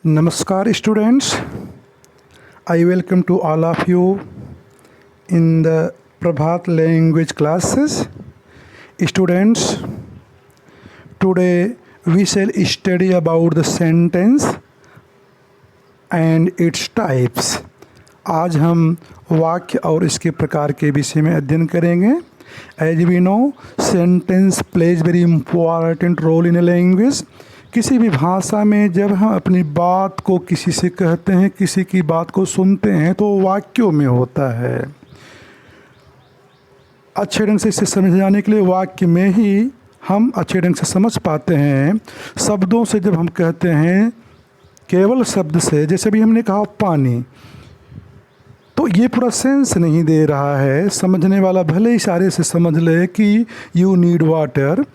Namaskar students, I welcome to all of you in the Prabhat language classes. Students, today we shall study about the sentence and its types. आज हम वाक्य और इसके प्रकार के विषय में अध्ययन करेंगे. As we know, sentence plays very important role in a language. किसी भी भाषा में जब हम अपनी बात को किसी से कहते हैं, किसी की बात को सुनते हैं, तो वाक्यों में होता है. अच्छे ढंग से इसे समझ जाने के लिए वाक्य में ही हम अच्छे ढंग से समझ पाते हैं. शब्दों से जब हम कहते हैं, केवल शब्द से, जैसे भी हमने कहा पानी, तो ये पूरा सेंस नहीं दे रहा है. समझने वाला भले इशारे से समझ ले कि यू नीड वाटर,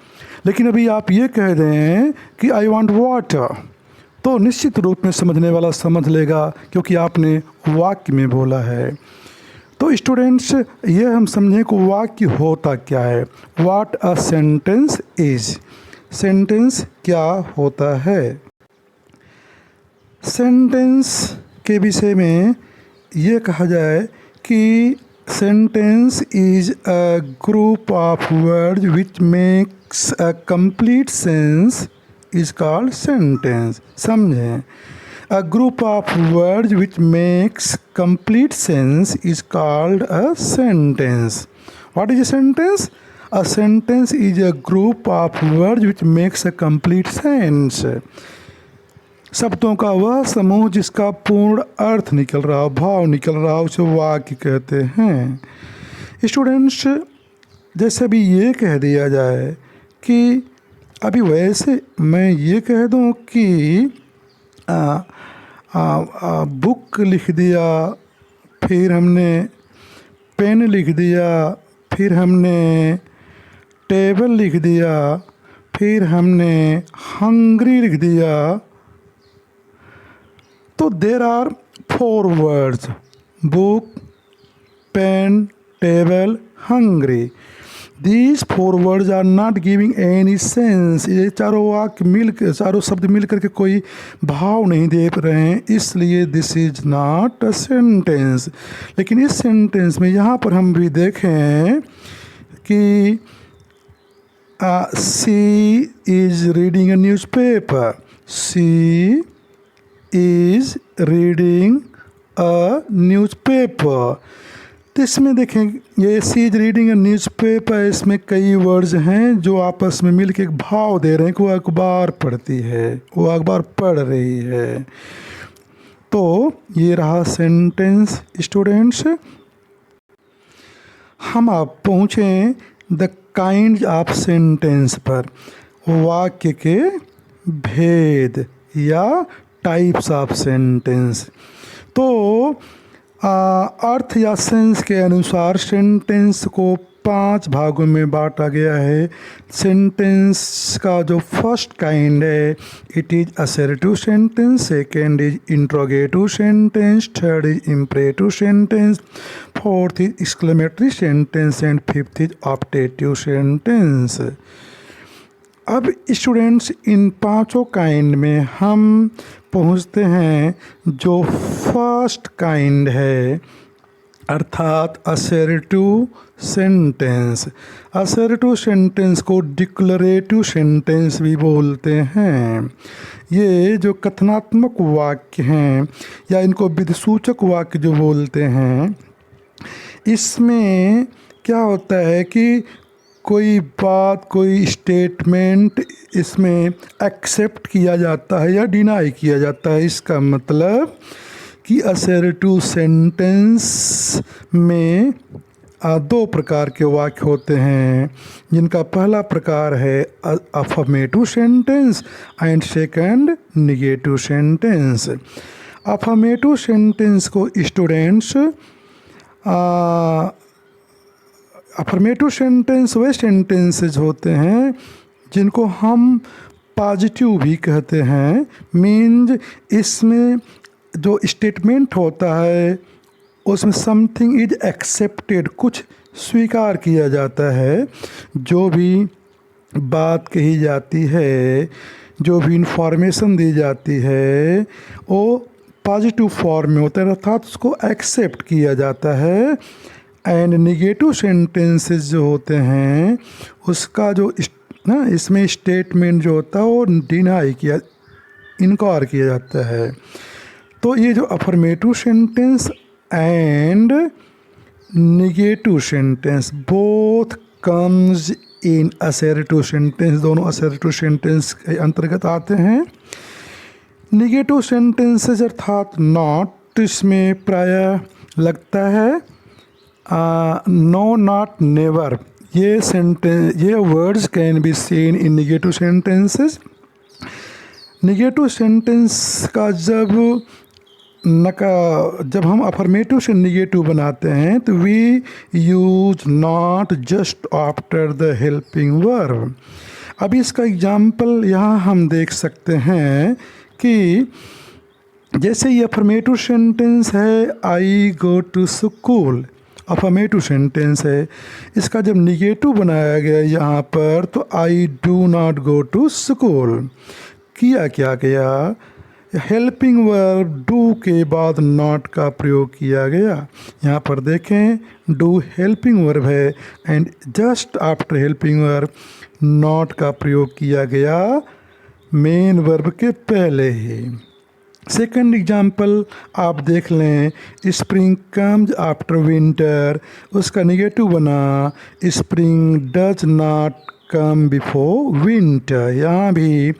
लेकिन अभी आप ये कह दें कि आई वांट वाटर, तो निश्चित रूप में समझने वाला समझ लेगा, क्योंकि आपने वाक्य में बोला है. तो स्टूडेंट्स, ये हम समझें कि वाक्य होता क्या है. What a sentence is. Sentence क्या होता है. सेंटेंस के विषय में ये कहा जाए कि sentence is a group of words which makes a complete sense is called sentence. समझें, a group of words which makes complete sense is called a sentence. What is a sentence? A sentence is a group of words which makes a complete sense. शब्दों का वह समूह जिसका पूर्ण अर्थ निकल रहा हो, भाव निकल रहा हो, उसे वाक्य कहते हैं. स्टूडेंट्स, जैसे अभी ये कह दिया जाए कि अभी वैसे मैं ये कह दूं कि बुक लिख दिया, फिर हमने पेन लिख दिया, फिर हमने टेबल लिख दिया, फिर हमने हंग्री लिख दिया. तो there are 4 words: book, pen, table, hungry. These 4 words are not giving any sense. ये चारों वाक्य चारों शब्द मिल करके कोई भाव नहीं दे रहे हैं, इसलिए this is not a sentence. लेकिन इस सेंटेंस में यहाँ पर हम भी देखें कि she is reading a newspaper. She is reading a newspaper. तो इसमें देखें, ये she is reading a newspaper, इसमें कई वर्ड्स हैं जो आपस में मिल के एक भाव दे रहे हैं कि वो अखबार पढ़ती है, वो अखबार पढ़ रही है. तो ये रहा सेंटेंस. स्टूडेंट्स, हम आप पहुँचें द काइंड ऑफ सेंटेंस पर. वाक्य के भेद या टाइप्स ऑफ सेंटेंस. तो अर्थ या सेंस के अनुसार सेंटेंस को 5 भागों में बांटा गया है. सेंटेंस का जो फर्स्ट काइंड है, it is assertive sentence. Second is interrogative sentence. Third is imperative sentence. Fourth is exclamatory sentence and fifth is optative sentence. अब स्टूडेंट्स, इन 5 काइंड में हम पहुंचते हैं जो फर्स्ट काइंड है, अर्थात असर्टिव सेंटेंस. असर्टिव सेंटेंस को डिक्लरेटिव सेंटेंस भी बोलते हैं. ये जो कथनात्मक वाक्य हैं या इनको विधिसूचक वाक्य जो बोलते हैं, इसमें क्या होता है कि कोई बात, कोई स्टेटमेंट इसमें एक्सेप्ट किया जाता है या डिनाई किया जाता है. इसका मतलब कि असर्टिव सेंटेंस में 2 प्रकार के वाक्य होते हैं, जिनका पहला प्रकार है affirmative sentence and second negative sentence. Affirmative sentence को स्टूडेंट्स, अफर्मेटिव सेंटेंस वे सेंटेंसेज होते हैं जिनको हम पॉजिटिव भी कहते हैं. मीन्स इसमें जो स्टेटमेंट होता है उसमें समथिंग इज एक्सेप्टेड, कुछ स्वीकार किया जाता है. जो भी बात कही जाती है जो भी इंफॉर्मेशन दी जाती है वो पॉजिटिव फॉर्म में होता है, अर्थात उसको एक्सेप्ट किया जाता है। एंड निगेटिव सेंटेंसेस जो होते हैं उसका जो ना इसमें स्टेटमेंट जो होता है वो डिनाई किया, इनकार किया जाता है। तो ये जो affirmative sentence and negative sentence both comes in assertive sentence, दोनों असर्टिव सेंटेंस के अंतर्गत आते हैं। निगेटिव सेंटेंसेस अर्थात नॉट, इसमें प्रायः लगता है नो, नॉट, नेवर, ये words can be seen in negative sentences. Negative sentence का जब हम अफर्मेटिव से निगेटिव बनाते हैं तो we use not just after the helping verb. अभी इसका एग्जाम्पल यहाँ हम देख सकते हैं कि जैसे ये अफर्मेटिव सेंटेंस है I go to school, affirmative sentence है। इसका जब निगेटिव बनाया गया यहाँ पर तो I do not go to school, किया क्या गया, हेल्पिंग वर्ब डू के बाद नॉट का प्रयोग किया गया। यहाँ पर देखें डू हेल्पिंग वर्ब है and just after helping verb not का प्रयोग किया गया मेन वर्ब के पहले ही। सेकंड एग्जाम्पल आप देख लें, स्प्रिंग कम्स आफ्टर विंटर, उसका निगेटिव बना spring does not come before winter. यहाँ भी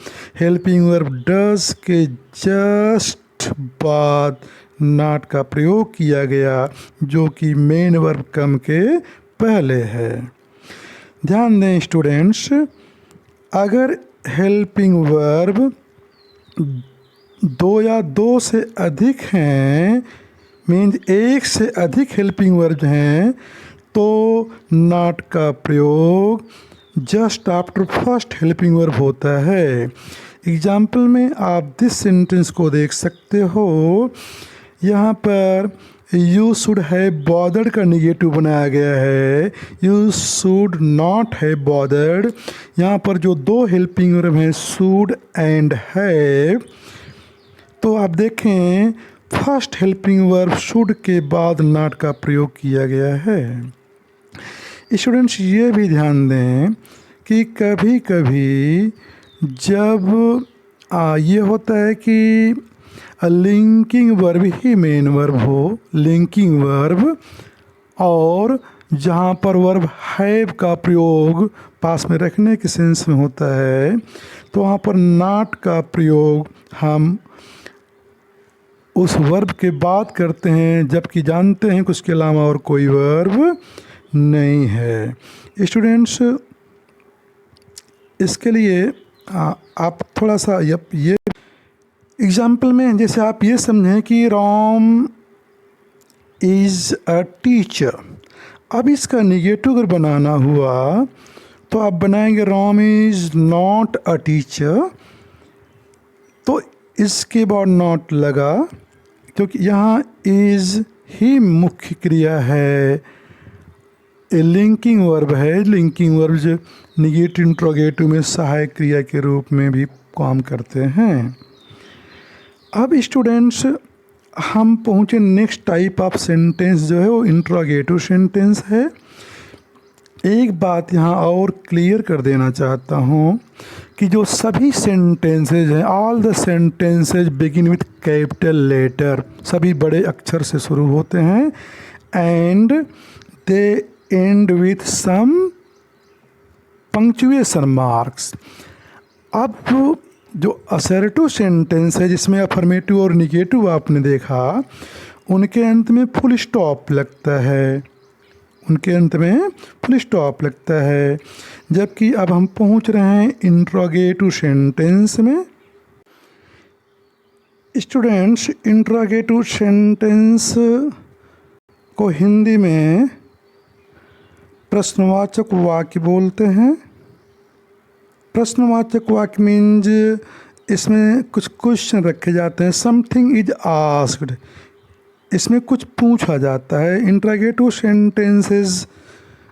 हेल्पिंग वर्ब डज के जस्ट बाद नॉट का प्रयोग किया गया जो कि मेन वर्ब कम के पहले है। ध्यान दें स्टूडेंट्स, अगर हेल्पिंग वर्ब दो या दो से अधिक हैं, मीन्स एक से अधिक हेल्पिंग वर्ब हैं, तो नॉट का प्रयोग just after first helping verb होता है। एग्जाम्पल में आप दिस सेंटेंस को देख सकते हो। यहाँ पर यू शुड हैव बॉदर्ड का निगेटिव बनाया गया है, you should not have bothered. यहाँ पर जो दो हेल्पिंग वर्ब हैं शुड एंड हैव, तो आप देखें फर्स्ट हेल्पिंग वर्ब शुड के बाद नॉट का प्रयोग किया गया है। स्टूडेंट्स ये भी ध्यान दें कि कभी कभी जब ये होता है कि लिंकिंग वर्ब ही मेन वर्ब हो, लिंकिंग वर्ब, और जहाँ पर वर्ब हैव का प्रयोग पास में रखने के सेंस में होता है तो वहाँ पर नॉट का प्रयोग हम उस वर्ब के बाद करते हैं, जबकि जानते हैं कि उसके अलावा और कोई वर्ब नहीं है। स्टूडेंट्स इसके लिए आप थोड़ा सा ये एग्जाम्पल में जैसे आप ये समझें कि राम इज़ अ टीचर। अब इसका निगेटिव अगर बनाना हुआ तो आप बनाएंगे Ram is not a teacher, तो इसके बाद नॉट लगा क्योंकि यहाँ इज़ ही मुख्य क्रिया है, लिंकिंग वर्ब है। लिंकिंग वर्ब जो निगेटिव इंट्रोगेटिव में सहायक क्रिया के रूप में भी काम करते हैं। अब स्टूडेंट्स हम पहुँचे नेक्स्ट टाइप ऑफ सेंटेंस जो है वो इंट्रोगेटिव सेंटेंस है। एक बात यहाँ और क्लियर कर देना चाहता हूँ कि जो सभी सेंटेंसेज हैं, all the sentences begin with capital letter, सभी बड़े अक्षर से शुरू होते हैं and they end with some punctuation marks. अब जो असर्टिव सेंटेंस है जिसमें अफर्मेटिव और निगेटिव आपने देखा, उनके अंत में फुल स्टॉप लगता है, उनके अंत में फुल स्टॉप लगता है। जबकि अब हम पहुंच रहे हैं इंट्रोगेटिव सेंटेंस में। स्टूडेंट्स इंट्रोगेटिव सेंटेंस को हिंदी में प्रश्नवाचक वाक्य बोलते हैं। प्रश्नवाचक वाक्य मीन्स इसमें कुछ क्वेश्चन रखे जाते हैं, समथिंग इज आस्क्ड, इसमें कुछ पूछा जाता है। Interrogative sentences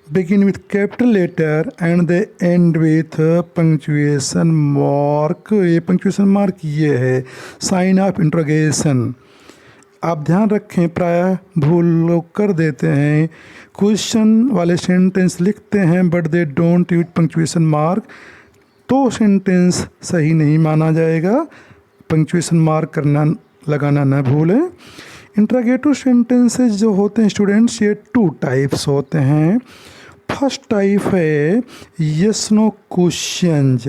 begin with capital letter and they end with punctuation mark। ये punctuation mark ये है sign of interrogation। आप ध्यान रखें, प्रायः भूल लोग कर देते हैं, क्वेश्चन वाले सेंटेंस लिखते हैं but they don't use punctuation mark, तो सेंटेंस सही नहीं माना जाएगा। पंक्चुएशन मार्क करना लगाना न भूलें। इंट्रोगेटिव सेंटेंसेस जो होते हैं स्टूडेंट्स, ये 2 टाइप्स होते हैं। फर्स्ट टाइप है yes no questions.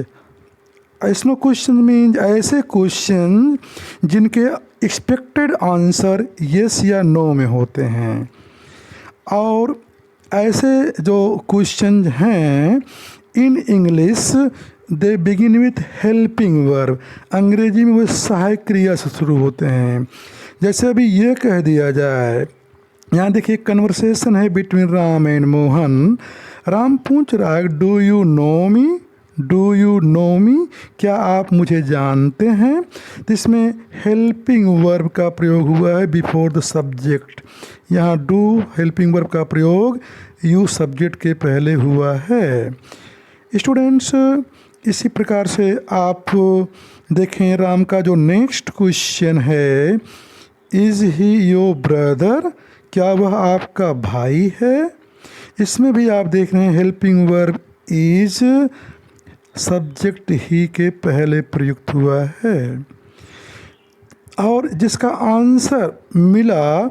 Yes no question means ऐसे क्वेश्चन जिनके एक्सपेक्टेड आंसर यस या नो में होते हैं। और ऐसे जो क्वेश्चन हैं in English they begin with helping verb. अंग्रेजी में वो सहायक क्रिया से शुरू होते हैं। जैसे अभी ये कह दिया जाए, यहाँ देखिए कन्वर्सेशन है बिटवीन राम एंड मोहन। राम पूछ रहा है do you know me, do you know me, क्या आप मुझे जानते हैं। तो इसमें हेल्पिंग वर्ब का प्रयोग हुआ है बिफोर द सब्जेक्ट। यहाँ डू हेल्पिंग वर्ब का प्रयोग यू सब्जेक्ट के पहले हुआ है। स्टूडेंट्स, इसी प्रकार से आप देखें राम का जो नेक्स्ट क्वेश्चन है, इज़ ही योर ब्रदर, क्या वह आपका भाई है। इसमें भी आप देख रहे हैं हेल्पिंग वर्ब इज सब्जेक्ट ही के पहले प्रयुक्त हुआ है। और जिसका आंसर मिला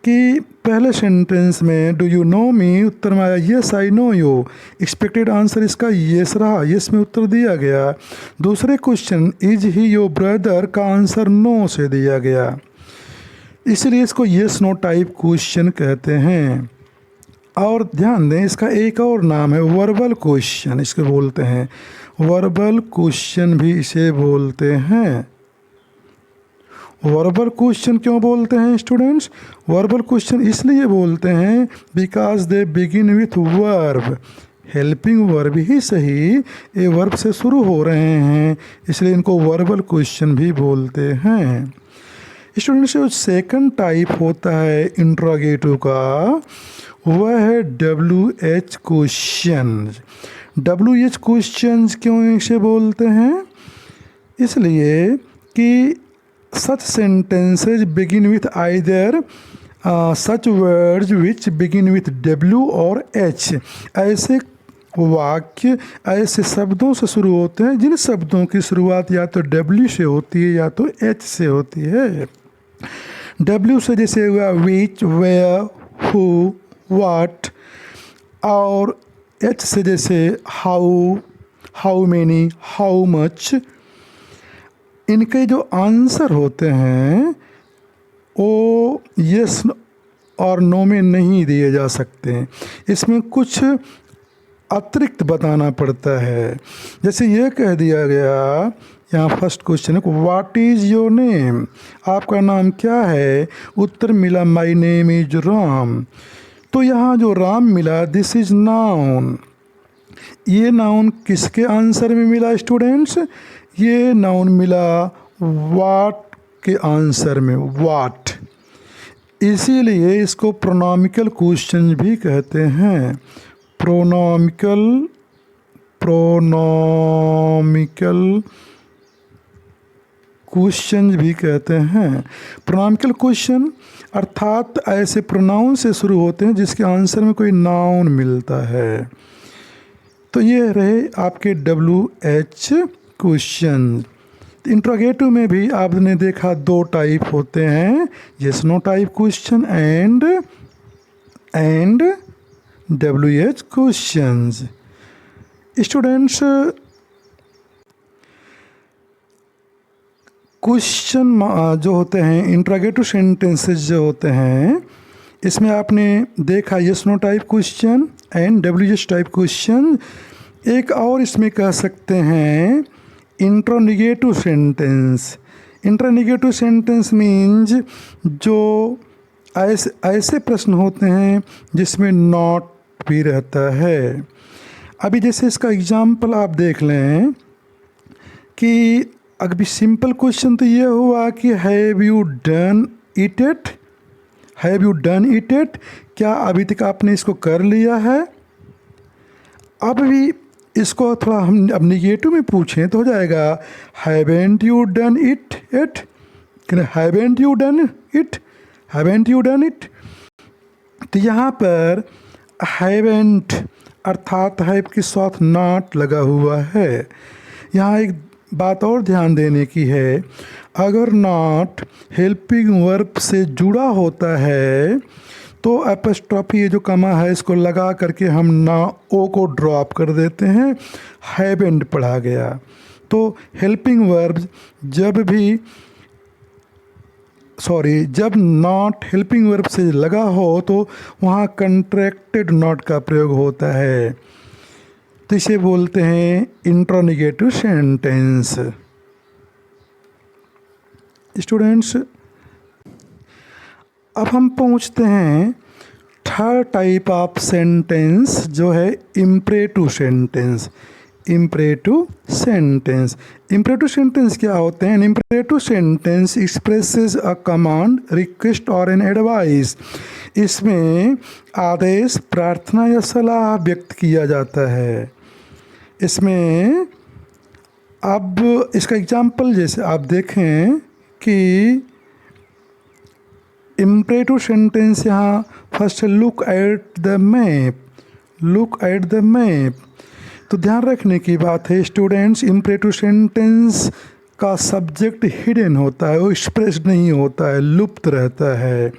कि पहले सेंटेंस में डू यू नो मी, उत्तर में आया yes I know you. Expected answer इसका येस रहा, येस में उत्तर दिया गया। दूसरे question is he your brother का आंसर नो से दिया गया, इसलिए इसको येस नो टाइप क्वेश्चन कहते हैं। और ध्यान दें, इसका एक और नाम है वर्बल क्वेश्चन, इसको बोलते हैं वर्बल क्वेश्चन भी इसे बोलते हैं। वर्बल क्वेश्चन क्यों बोलते हैं स्टूडेंट्स? वर्बल क्वेश्चन इसलिए बोलते हैं because they begin with verb. Helping verb ही सही, ये वर्ब से शुरू हो रहे हैं, इसलिए इनको वर्बल क्वेश्चन भी बोलते हैं। स्टूडेंट्स, जो सेकंड टाइप होता है इंट्रोगेटिव का, वह है WH क्वेश्चन। WH क्वेश्चन क्यों इसे बोलते हैं? इसलिए कि such sentences begin with either such words which begin with W और H। ऐसे वाक्य ऐसे शब्दों से शुरू होते हैं जिन शब्दों की शुरुआत या तो W से होती है या तो H से होती है। W से जैसे हुआ which, where, who, what, और H से जैसे how, how many, how much। इनके जो आंसर होते हैं वो यस और नो में नहीं दिए जा सकते, इसमें कुछ अतिरिक्त बताना पड़ता है। जैसे ये कह दिया गया, यहाँ फर्स्ट क्वेश्चन है व्हाट इज़ योर नेम, आपका नाम क्या है। उत्तर मिला माय नेम इज राम। तो यहाँ जो राम मिला दिस इज नाउन। ये नाउन किसके आंसर में मिला स्टूडेंट्स? ये नाउन मिला वाट के आंसर में, वाट। इसीलिए इसको प्रोनोमिकल क्वेश्चन भी कहते हैं। प्रोनोमिकल क्वेश्चन भी कहते हैं। प्रोनोमिकल क्वेश्चन अर्थात ऐसे प्रोनाउन से शुरू होते हैं जिसके आंसर में कोई नाउन मिलता है। तो ये रहे आपके WH क्वेश्चन। इंट्रोगेटिव में भी आपने देखा 2 टाइप होते हैं, yes no type question and WH questions. Students, question जो होते हैं इंट्रोगेटिव सेंटेंसेस जो होते हैं, इसमें आपने देखा yes no type question and WH type question. एक और इसमें कह सकते हैं interrogative sentence. Interrogative sentence means जो ऐसे प्रश्न होते हैं जिसमें नॉट भी रहता है। अभी जैसे इसका एग्जाम्पल आप देख लें कि अभी सिंपल क्वेश्चन तो ये हुआ कि have you done it it, have you done it it, क्या अभी तक आपने इसको कर लिया है। अब भी इसको थोड़ा हम अब निगेटिव में पूछें तो हो जाएगा haven't you done it it, haven't you done it, haven't you done it. तो यहाँ पर हैवेंट अर्थात हैव के साथ नॉट लगा हुआ है। यहाँ एक बात और ध्यान देने की है, अगर नॉट हेल्पिंग वर्ब से जुड़ा होता है तो एपस्ट्रॉफी, ये जो कमा है इसको लगा करके हम ना ओ को ड्रॉप कर देते हैं, हैवेंट पढ़ा गया। तो हेल्पिंग वर्ब जब नॉट हेल्पिंग वर्ब से लगा हो तो वहाँ कंट्रैक्टेड नॉट का प्रयोग होता है, तो इसे बोलते हैं इंट्रोनिगेटिव सेंटेंस। स्टूडेंट्स, अब हम पहुंचते हैं थर्ड टाइप ऑफ सेंटेंस जो है imperative sentence. Imperative sentence, imperative sentence क्या होते हैं? Imperative sentence expresses a command, request और एन एडवाइस। इसमें आदेश, प्रार्थना या सलाह व्यक्त किया जाता है। इसमें अब इसका एग्जाम्पल जैसे आप देखें कि इम्परेटिव सेंटेंस यहाँ फर्स्ट है look at the map, look at the map. तो ध्यान रखने की बात है स्टूडेंट्स, इम्परेटिव सेंटेंस का सब्जेक्ट हिडन होता है, वो एक्सप्रेस नहीं होता है, लुप्त रहता है।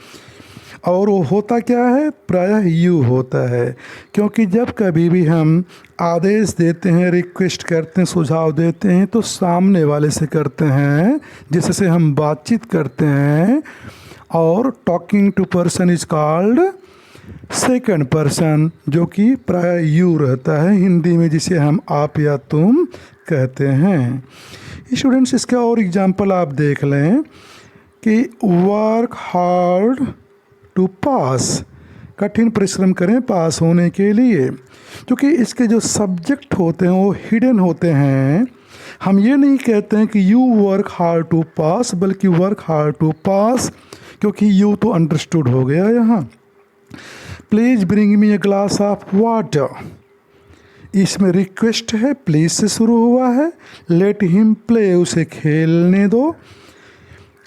और वो होता क्या है? प्रायः यू होता है, क्योंकि जब कभी भी हम आदेश देते हैं, रिक्वेस्ट करते हैं, सुझाव देते हैं तो सामने वाले से करते हैं जिससे हम बातचीत करते हैं। और talking to person is called second person, जो कि प्राय यू रहता है हिंदी में, जिसे हम आप या तुम कहते हैं। स्टूडेंट्स, इसका और एग्जांपल आप देख लें कि वर्क हार्ड टू पास, कठिन परिश्रम करें पास होने के लिए। क्योंकि इसके जो सब्जेक्ट होते हैं वो हिडन होते हैं। हम ये नहीं कहते हैं कि यू वर्क हार्ड टू पास, बल्कि वर्क हार्ड टू पास, क्योंकि यू तो अंडरस्टूड हो गया यहाँ। Please bring me a glass of water, इसमें रिक्वेस्ट है, प्लीज़ से शुरू हुआ है। लेट हिम प्ले, उसे खेलने दो,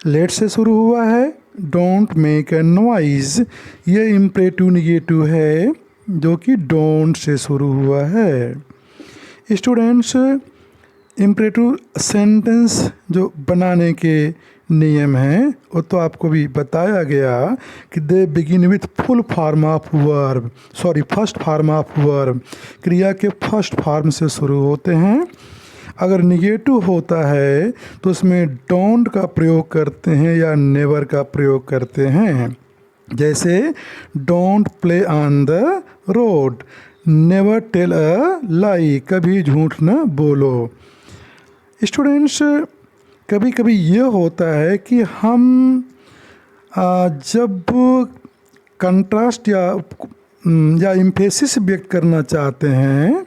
लेट से शुरू हुआ है। डोंट मेक ए नॉइज़, ये इम्परेटिव निगेटिव है जो कि डोंट से शुरू हुआ है। स्टूडेंट्स, इम्परेटिव सेंटेंस जो बनाने के नियम हैं वो तो आपको भी बताया गया कि दे begin with full form of verb, first form of verb, क्रिया के फर्स्ट फॉर्म से शुरू होते हैं। अगर निगेटिव होता है तो उसमें डोंट का प्रयोग करते हैं या नेवर का प्रयोग करते हैं। जैसे don't play on the road, never tell a lie, कभी झूठ न बोलो। स्टूडेंट्स, कभी कभी ये होता है कि हम जब कंट्रास्ट या इम्फेसिस व्यक्त करना चाहते हैं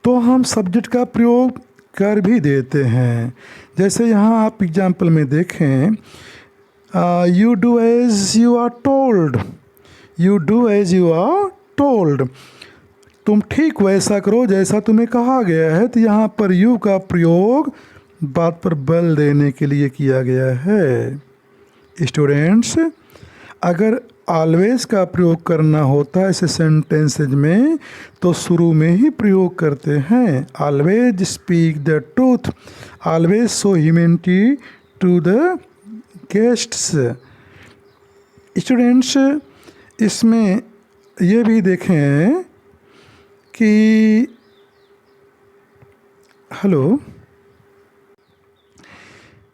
तो हम सब्जेक्ट का प्रयोग कर भी देते हैं। जैसे यहाँ आप एग्जाम्पल में देखें, you do as you are told, you do as you are told, तुम ठीक वैसा करो जैसा तुम्हें कहा गया है। तो यहाँ पर यू का प्रयोग बात पर बल देने के लिए किया गया है। स्टूडेंट्स, अगर ऑलवेज का प्रयोग करना होता है ऐसे सेंटेंसेज में तो शुरू में ही प्रयोग करते हैं। Always speak the truth, always show humanity to the guests. Students, इसमें ये भी देखें कि हेलो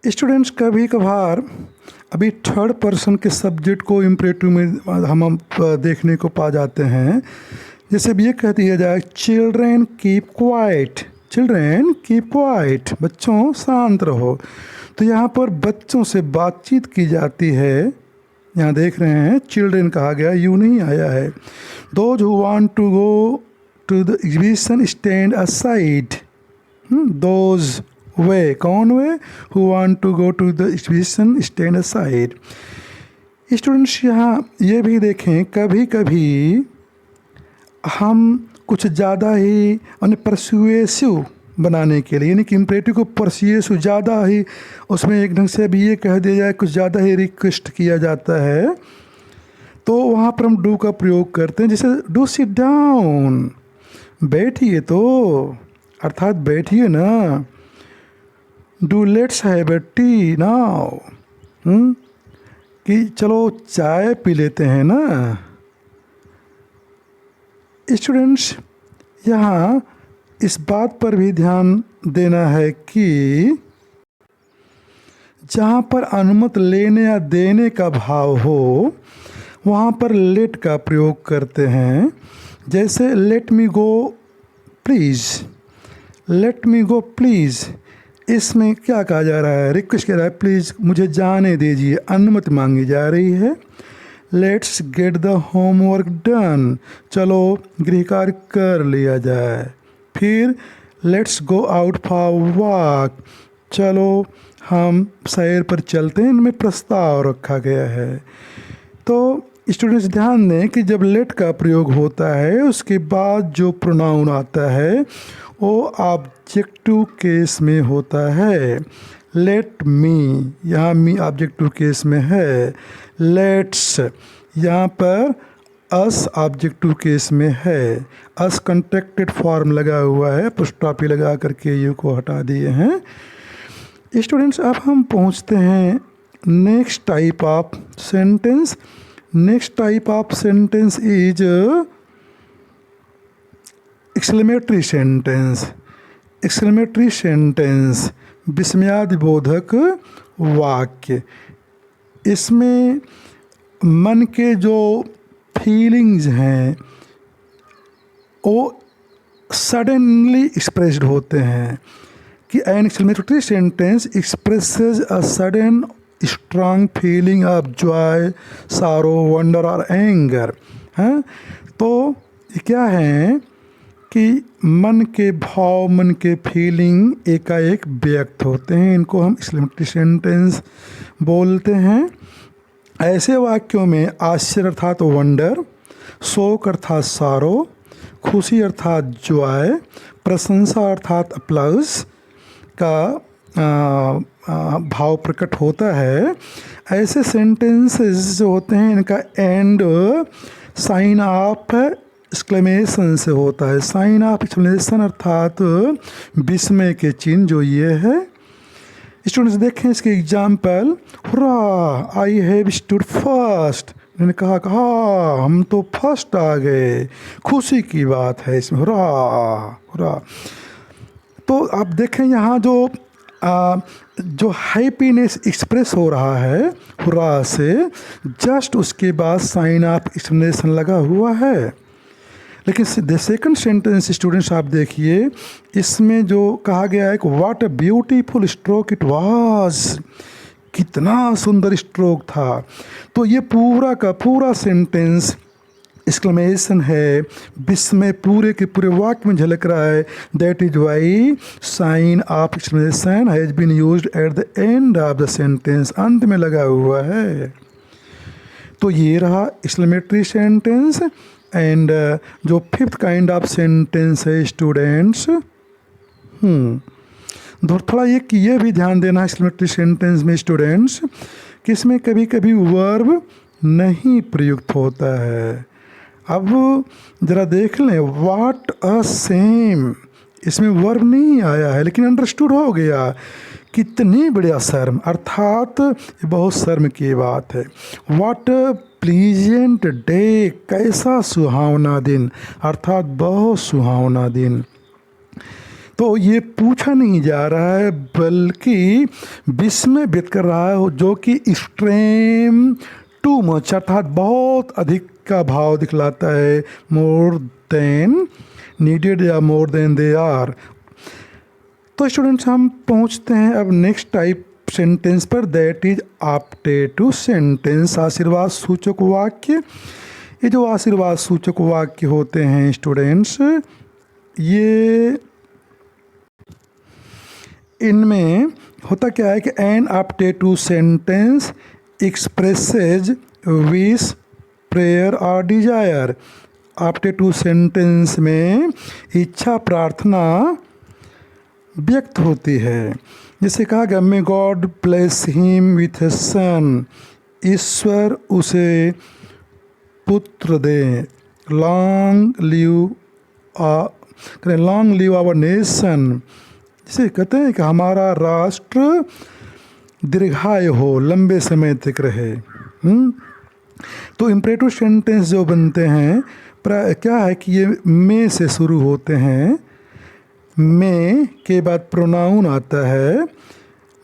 स्टूडेंट्स, कभी कभार अभी थर्ड पर्सन के सब्जेक्ट को इम्परेटिव में हम देखने को पा जाते हैं। जैसे भी ये कह दिया जाए children keep quiet, children keep quiet, बच्चों शांत रहो। तो यहाँ पर बच्चों से बातचीत की जाती है। यहाँ देख रहे हैं चिल्ड्रेन कहा गया, यू नहीं आया है। Those who want to go to the exhibition stand aside, those वे, कौन वे? Who want to go to the exhibition stand aside. Students यहाँ ये भी देखें, कभी कभी हम कुछ ज़्यादा ही परसुएसिव बनाने के लिए, यानी कि इम्परेटिव को परसुएसिव ज़्यादा ही उसमें एक ढंग से अभी ये कह दिया जाए, कुछ ज़्यादा ही रिक्वेस्ट किया जाता है, तो वहाँ पर हम डू का प्रयोग करते हैं। जैसे डू सिट डाउन, बैठिए तो, अर्थात बैठिए ना। Do let's have a T now, कि चलो चाय पी लेते हैं ना। स्टूडेंट्स यहाँ इस बात पर भी ध्यान देना है कि जहाँ पर अनुमति लेने या देने का भाव हो वहाँ पर लेट का प्रयोग करते हैं। जैसे let me go please, let me go please, इसमें क्या कहा जा रहा है? रिक्वेस्ट कर रहा है, प्लीज़ मुझे जाने दीजिए, अनुमति मांगी जा रही है। Let's get the homework done, चलो गृह कार्य कर लिया जाए। फिर let's go out for walk, चलो हम सैर पर चलते हैं, इनमें प्रस्ताव रखा गया है। तो स्टूडेंट्स ध्यान दें कि जब लेट का प्रयोग होता है उसके बाद जो प्रोनाउन आता है वो ऑब्जेक्टिव केस में होता है। लेट मी, यहाँ मी ऑब्जेक्टिव केस में है। लेट्स यहाँ पर अस ऑब्जेक्टिव केस में है। अस कंट्रैक्टेड फॉर्म लगा हुआ है, पुस्टॉपी लगा करके यू को हटा दिए हैं। स्टूडेंट्स अब हम पहुँचते हैं next type of sentence. Next type of sentence is exclamatory sentence. Exclamatory sentence, विस्मयादिबोधक वाक्य। इसमें मन के जो फीलिंग्स हैं वो सडनली एक्सप्रेस्ड होते हैं कि an exclamatory sentence expresses a sudden strong feeling of joy, sorrow, wonder और एंगर। हैं तो ये क्या है कि मन के भाव, मन के फीलिंग एकाएक व्यक्त होते हैं, इनको हम एक्सक्लेमेटरी सेंटेंस बोलते हैं। ऐसे वाक्यों में आश्चर्य अर्थात वंडर, शोक अर्थात सारो, खुशी अर्थात जॉय, प्रशंसा अर्थात अप्लाउज का भाव प्रकट होता है। ऐसे सेंटेंसेस जो होते हैं इनका एंड साइन ऑफ एक्सक्लेमेशन से होता है। साइन ऑफ एक्सक्लेमेशन अर्थात विस्मय के चिन्ह जो ये है। स्टूडेंट्स देखें इसके example. Hurrah I have stood first, मैंने कहा हम तो फर्स्ट आ गए, खुशी की बात है इसमें, हुर्रा हुर्रा। तो आप देखें यहाँ जो हैप्पीनेस एक्सप्रेस हो रहा है हुर्रा से, जस्ट उसके बाद साइन ऑफ एक्सक्लेमेशन लगा हुआ है। लेकिन द सेकंड सेंटेंस स्टूडेंट्स आप देखिए, इसमें जो कहा गया है कि what a beautiful stroke it was, कितना सुंदर स्ट्रोक था। तो ये पूरा का पूरा सेंटेंस एक्सक्लेमेशन है, विस्मय पूरे के पूरे वाक्य में झलक रहा है। That is why sign of exclamation has been used at the end of the sentence, अंत में लगा हुआ है। तो ये रहा एक्सक्लेमेटरी सेंटेंस। एंड जो फिफ्थ काइंड ऑफ सेंटेंस है स्टूडेंट्स, थोड़ा ये भी ध्यान देना एक्सक्लेमेटरी सेंटेंस में स्टूडेंट्स कि इसमें कभी कभी वर्ब नहीं प्रयुक्त होता है। अब ज़रा देख लें, व्हाट अ सेम, इसमें वर्ब नहीं आया है लेकिन अंडरस्टूड हो गया, कितनी बढ़िया शर्म, अर्थात ये बहुत शर्म की बात है। व्हाट प्लीजेंट डे, कैसा सुहावना दिन, अर्थात बहुत सुहावना दिन। तो ये पूछा नहीं जा रहा है बल्कि विस्मय व्यक्त कर रहा है, जो कि एक्सट्रीम टू मच अर्थात बहुत अधिक का भाव दिखलाता है। मोर देन नीडेड या मोर देन दे आर। तो स्टूडेंट्स हम पहुंचते हैं अब नेक्स्ट टाइप सेंटेंस पर, दैट इज ऑप्टेटिव सेंटेंस, आशीर्वाद सूचक वाक्य। ये जो आशीर्वाद सूचक वाक्य होते हैं स्टूडेंट्स, ये इनमें होता क्या है कि an optative sentence expresses wish, prayer और डिजायर। आफ्टर टू सेंटेंस में इच्छा प्रार्थना व्यक्त होती है। जैसे कहा गया may God bless him with a son, ईश्वर उसे पुत्र दे। लॉन्ग लिव आवर नेशन, जिसे कहते हैं कि हमारा राष्ट्र दीर्घायु हो, लंबे समय तक रहे। तो इम्परेटिव सेंटेंस जो बनते हैं क्या है कि ये मे से शुरू होते हैं। मे के बाद प्रोनाउन आता है।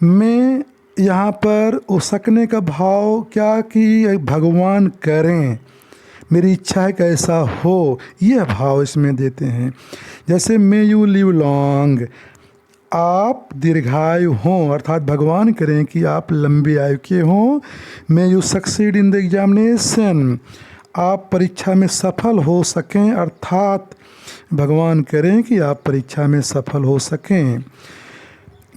मे यहाँ पर वो सकने का भाव क्या कि भगवान करें, मेरी इच्छा है कि ऐसा हो, यह भाव इसमें देते हैं। जैसे मे यू लिव लॉन्ग, आप दीर्घायु हों, अर्थात भगवान करें कि आप लंबी आयु के हों। May you succeed in the examination, आप परीक्षा में सफल हो सकें, अर्थात भगवान करें कि आप परीक्षा में सफल हो सकें।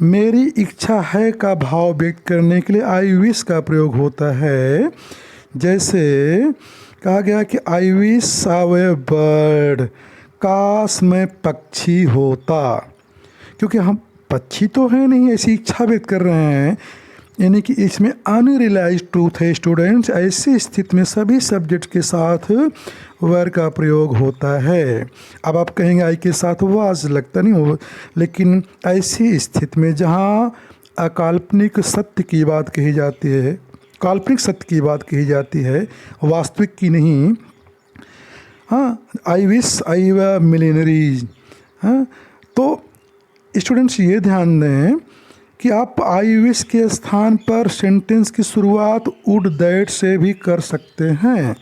मेरी इच्छा है का भाव व्यक्त करने के लिए आई विश का प्रयोग होता है। जैसे कहा गया कि I wish I A bird, काश मैं पक्षी होता, क्योंकि हम पक्षी तो हैं नहीं, ऐसी इच्छा व्यक्त कर रहे हैं। यानी कि इसमें अनरियलाइज्ड ट्रूथ है स्टूडेंट्स। ऐसी स्थिति में सभी सब्जेक्ट के साथ वर का प्रयोग होता है। अब आप कहेंगे आई के साथ वाज लगता नहीं हो, लेकिन ऐसी स्थिति में जहाँ अकाल्पनिक सत्य की बात कही जाती है, काल्पनिक सत्य की बात कही जाती है, वास्तविक की नहीं। हाँ, आई विश आई व मिलियनरीज। हाँ, तो स्टूडेंट्स ये ध्यान दें कि आप आई विश के स्थान पर सेंटेंस की शुरुआत वुड दैट से भी कर सकते हैं।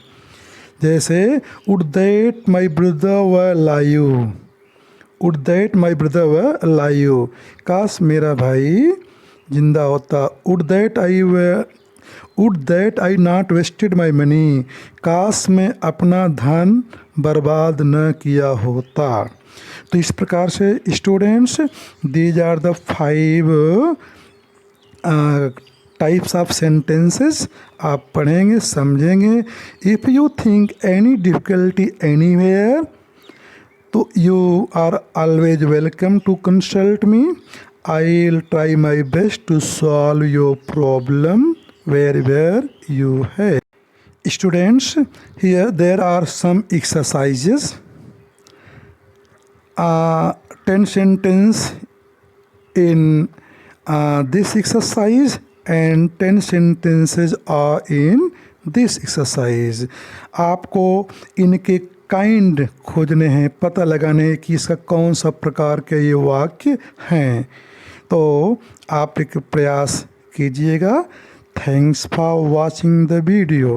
जैसे would that my brother were alive, would that my brother were alive, काश मेरा भाई जिंदा होता। Would that I not wasted my money, काश मैं अपना धन बर्बाद न किया होता। तो इस प्रकार से students these are the 5 types of sentences आप पढ़ेंगे, समझेंगे। If you think any difficulty anywhere, तो you are always welcome to consult me. I will try my best to solve your problem wherever you है। Students, here there are some exercises. 10 sentence in this exercise and 10 sentences are in this exercise. आपको इनके kind खोजने हैं, पता लगाने कि इसका कौन सा प्रकार के ये वाक्य हैं। तो आप एक प्रयास कीजिएगा। Thanks for watching the video.